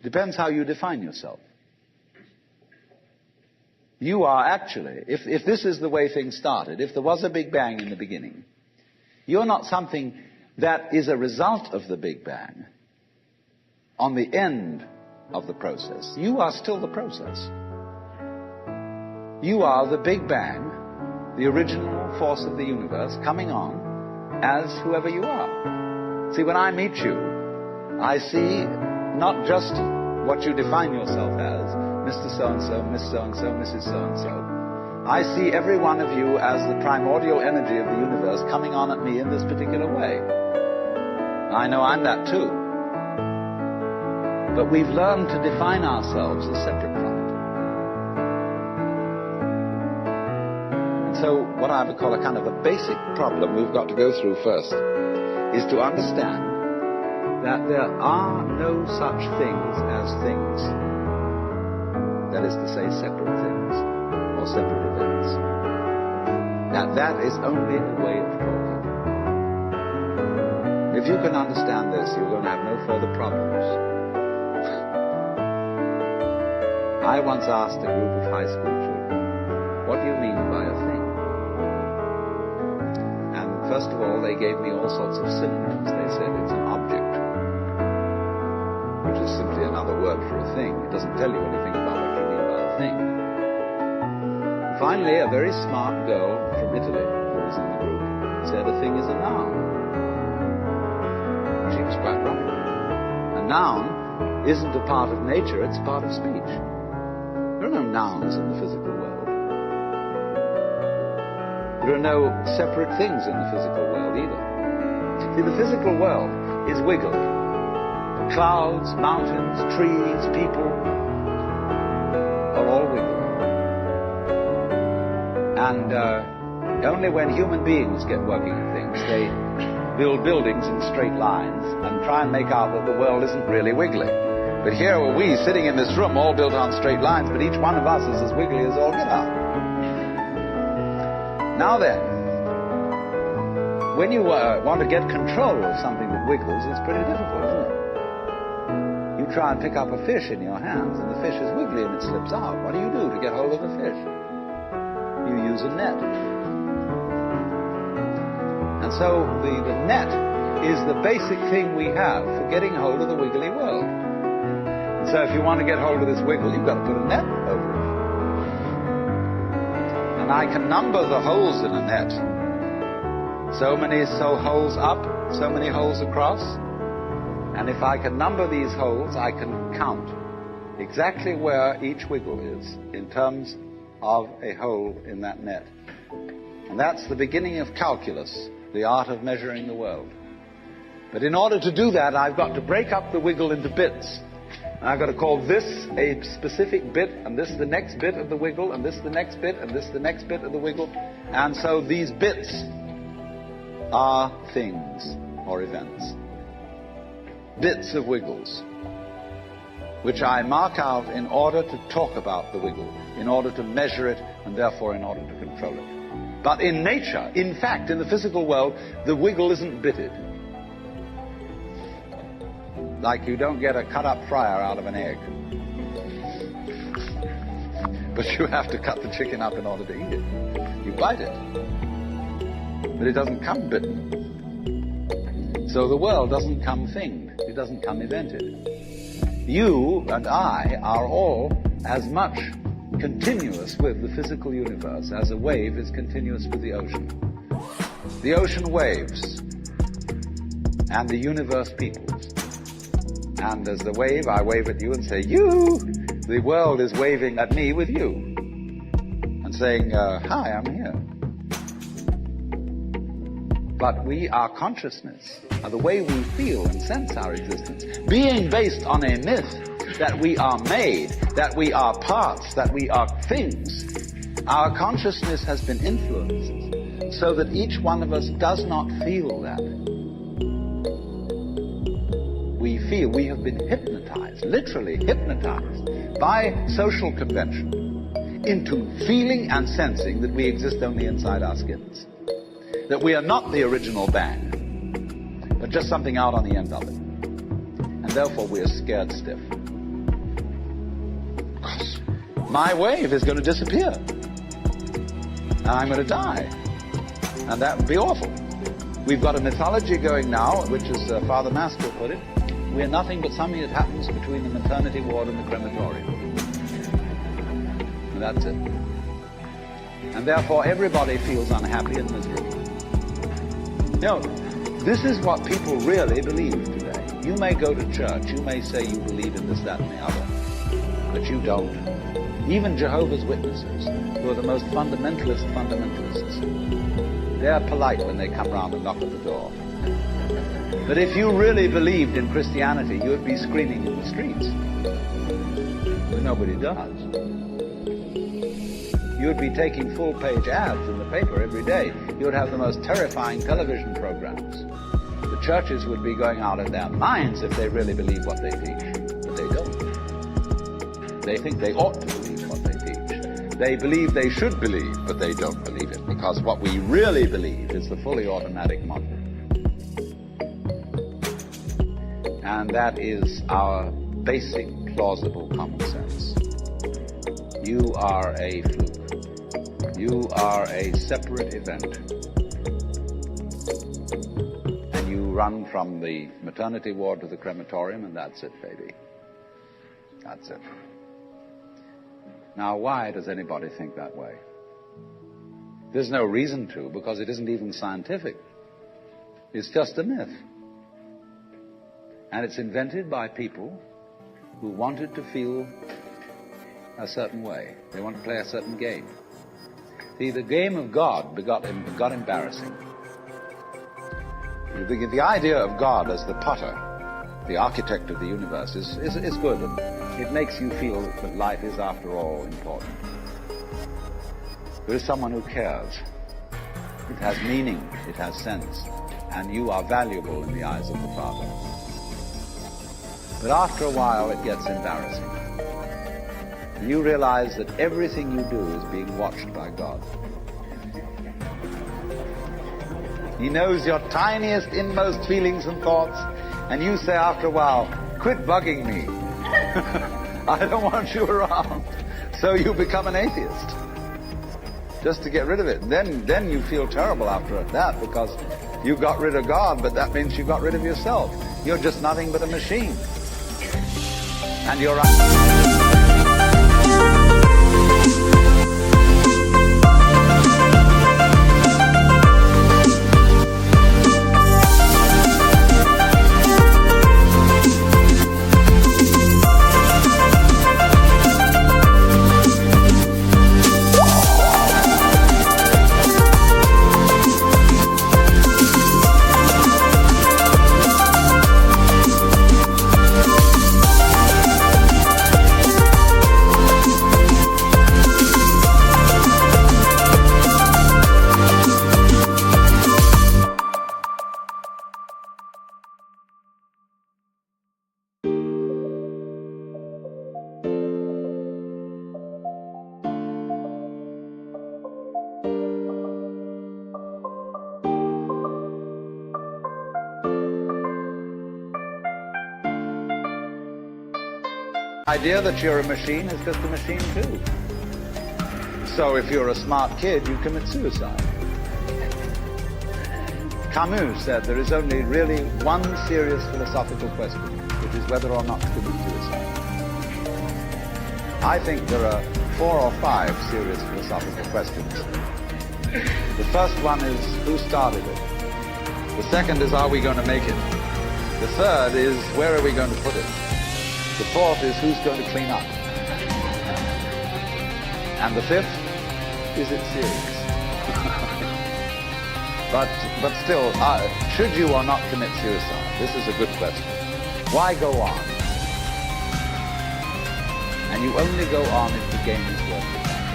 Depends how you define yourself. You are actually, if this is the way things started, if there was a Big Bang in the beginning, you're not something that is a result of the Big Bang on the end of the process. You are still the process. You are the Big Bang, the original force of the universe coming on as whoever you are. See, when I meet you, I see not just what you define yourself as, Mr. So-and-so, Miss So-and-so, Mrs. So-and-so. I see every one of you as the primordial energy of the universe coming on at me in this particular way. I know I'm that too. But we've learned to define ourselves as separate from it. And so what I would call a kind of a basic problem we've got to go through first is to understand that there are no such things as things. That is to say, separate things or separate events. That is only a way of talking. If you can understand this, you're going to have no further problems. I once asked a group of high school children, what do you mean by a thing? And first of all, they gave me all sorts of synonyms. They said it's an object, which is simply another word for a thing. It doesn't tell you anything about what you mean by a thing. And finally, a very smart girl from Italy who was in the group said a thing is a noun. She was quite right. A noun isn't a part of nature, it's a part of speech. There are no nouns in the physical world. There are no separate things in the physical world either. See, the physical world is wiggly. Clouds, mountains, trees, people are all wiggly. And only when human beings get working at things, they build buildings in straight lines and try and make out that the world isn't really wiggly. But here are we sitting in this room all built on straight lines, but each one of us is as wiggly as all get out. Now then, when you want to get control of something that wiggles, it's pretty difficult, isn't it? You try and pick up a fish in your hands, and the fish is wiggly and it slips out. What do you do to get hold of the fish? You use a net. And so the net is the basic thing we have for getting hold of the wiggly world. And so if you want to get hold of this wiggle, you've got to put a net over it. And I can number the holes in a net. So many holes up, so many holes across. And if I can number these holes, I can count exactly where each wiggle is in terms of a hole in that net. And that's the beginning of calculus, the art of measuring the world. But in order to do that, I've got to break up the wiggle into bits. And I've got to call this a specific bit, and this the next bit of the wiggle, and this the next bit, and this the next bit of the wiggle. And so these bits are things or events. Bits of wiggles, which I mark out in order to talk about the wiggle, in order to measure it, and therefore in order to control it. But in nature, in fact, in the physical world, the wiggle isn't bitted. Like you don't get a cut-up fryer out of an egg. But you have to cut the chicken up in order to eat it. You bite it. But it doesn't come bitten. So the world doesn't come thinged. It doesn't come evented. You and I are all as much continuous with the physical universe as a wave is continuous with the ocean. The ocean waves, and the universe peoples. And as the wave, I wave at you and say, you! The world is waving at me with you. And saying, hi, I'm here. But we, our consciousness, the way we feel and sense our existence, being based on a myth that we are made, that we are parts, that we are things, our consciousness has been influenced so that each one of us does not feel that. We feel we have been hypnotized, literally hypnotized, by social convention into feeling and sensing that we exist only inside our skins. That we are not the original bang, but just something out on the end of it. And therefore we are scared stiff. my wave is going to disappear. And I'm going to die. And that would be awful. We've got a mythology going now, which, as Father Maskell put it, we're nothing but something that happens between the maternity ward and the crematorium. And that's it. And therefore everybody feels unhappy and miserable. You know, this is what people really believe today. You may go to church, you may say you believe in this, that, and the other, but you don't. Even Jehovah's Witnesses, who are the most fundamentalists, they're polite when they come round and knock at the door. But if you really believed in Christianity, you would be screaming in the streets. But nobody does. You would be taking full-page ads in the paper every day. You would have the most terrifying television programs. The churches would be going out of their minds if they really believe what they teach. But they don't. They think they ought to believe what they teach. They believe they should believe, but they don't believe it. Because what we really believe is the fully automatic model. And that is our basic, plausible common sense. You are a fluke. You are a separate event. And you run from the maternity ward to the crematorium, and that's it, baby. That's it. Now, why does anybody think that way? There's no reason to, because it isn't even scientific. It's just a myth. And it's invented by people who wanted to feel a certain way. They want to play a certain game. See, the game of God got embarrassing. The idea of God as the potter, the architect of the universe, is good. And it makes you feel that life is, after all, important. There is someone who cares. It has meaning, it has sense, and you are valuable in the eyes of the Father. But after a while, it gets embarrassing. And you realize that everything you do is being watched by God. He knows your tiniest, inmost feelings and thoughts, and you say after a while, quit bugging me. I don't want you around. So you become an atheist, just to get rid of it. Then you feel terrible after that, because you got rid of God, but that means you got rid of yourself. You're just nothing but a machine. And you're the idea that you're a machine is just a machine too. So if you're a smart kid, you commit suicide. Camus said there is only really one serious philosophical question, which is whether or not to commit suicide. I think there are 4 or 5 serious philosophical questions. The first one is, who started it? The second is, are we going to make it? The third is, where are we going to put it? The fourth is, who's going to clean up? And the fifth, is it serious? But still, should you or not commit suicide? This is a good question. Why go on? And you only go on if the game is worth the battle.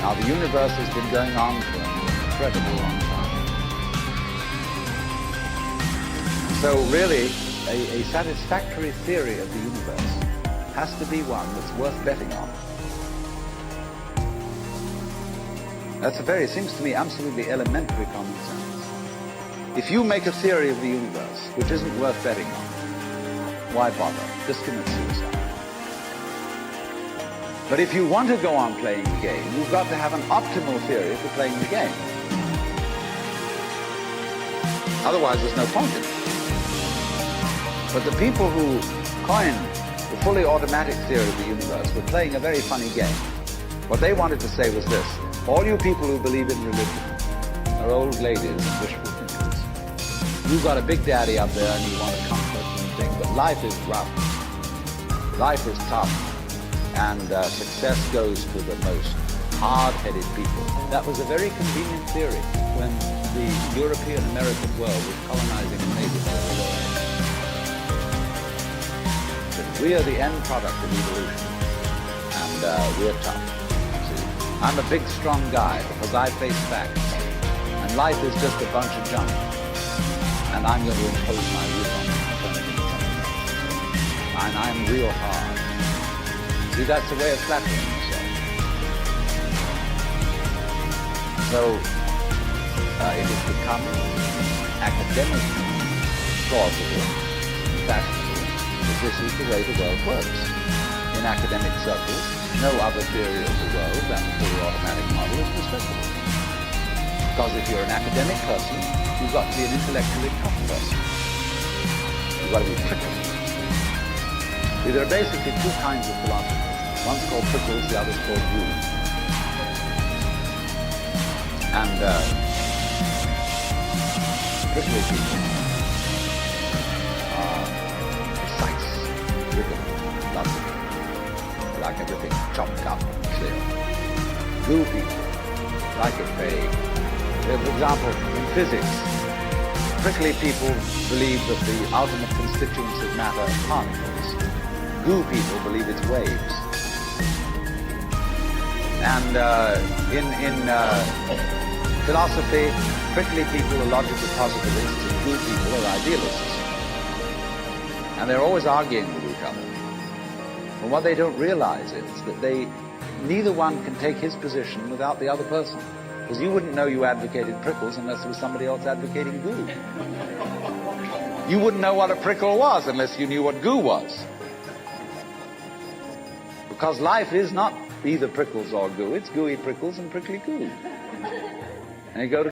Now, the universe has been going on for an incredibly long time. So really, a satisfactory theory of the universe has to be one that's worth betting on. That's seems to me, absolutely elementary common sense. If you make a theory of the universe which isn't worth betting on, why bother? Just commit suicide. But if you want to go on playing the game, you've got to have an optimal theory for playing the game. Otherwise, there's no point in it. But the people who coined the fully automatic theory of the universe were playing a very funny game. What they wanted to say was this: all you people who believe in religion are old ladies and wishful thinkers. You've got a big daddy up there and you want to comfort and think, but life is rough. Life is tough. And success goes to the most hard-headed people. That was a very convenient theory when the European American world was colonizing the native world. We are the end product of evolution, and we're tough. See, I'm a big, strong guy because I face facts, and life is just a bunch of junk, and I'm going to impose my will on it and turn it into something else. And I'm real hard. See, that's a way of flattering yourself. So it has become academically plausible, fashionable, that this is the way the world works. In academic circles, no other theory of the world than the fully automatic model is respectable. Because if you're an academic person, you've got to be an intellectually tough person. You've got to be prickly. See, there are basically two kinds of philosophy. One's called prickles, the other's called glue. And prickly people are precise, rigid, logical, like everything chopped up and clear. Glue people like it vague. For example, in physics, prickly people believe that the ultimate constituents of matter are particles. Glue people believe it's waves. And in philosophy, prickly people are logical positivists and glue people are idealists. And they're always arguing with each other. But what they don't realize is that neither one can take his position without the other person. Because you wouldn't know you advocated prickles unless there was somebody else advocating goo. You wouldn't know what a prickle was unless you knew what goo was. Because life is not either prickles or goo, it's gooey prickles and prickly goo. And you go to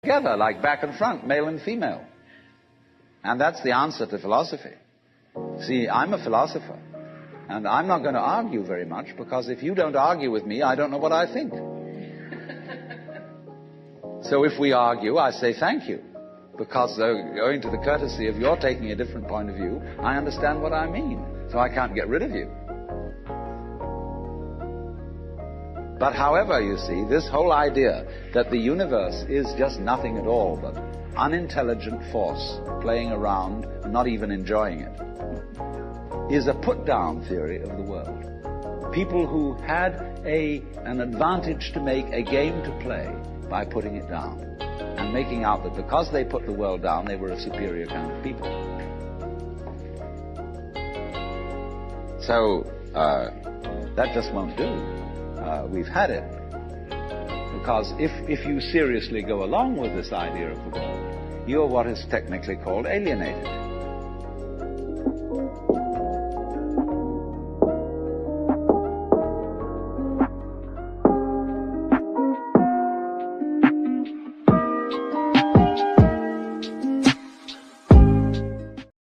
together, like back and front, male and female. And that's the answer to philosophy. See, I'm a philosopher, and I'm not going to argue very much, because if you don't argue with me, I don't know what I think. So if we argue, I say thank you, because owing to the courtesy of your taking a different point of view, I understand what I mean, so I can't get rid of you. But however, you see, this whole idea that the universe is just nothing at all but unintelligent force playing around and not even enjoying it is a put-down theory of the world. People who had an advantage to make, a game to play, by putting it down and making out that because they put the world down, they were a superior kind of people. So that just won't do. We've had it. Because if you seriously go along with this idea of the world, you're what is technically called alienated.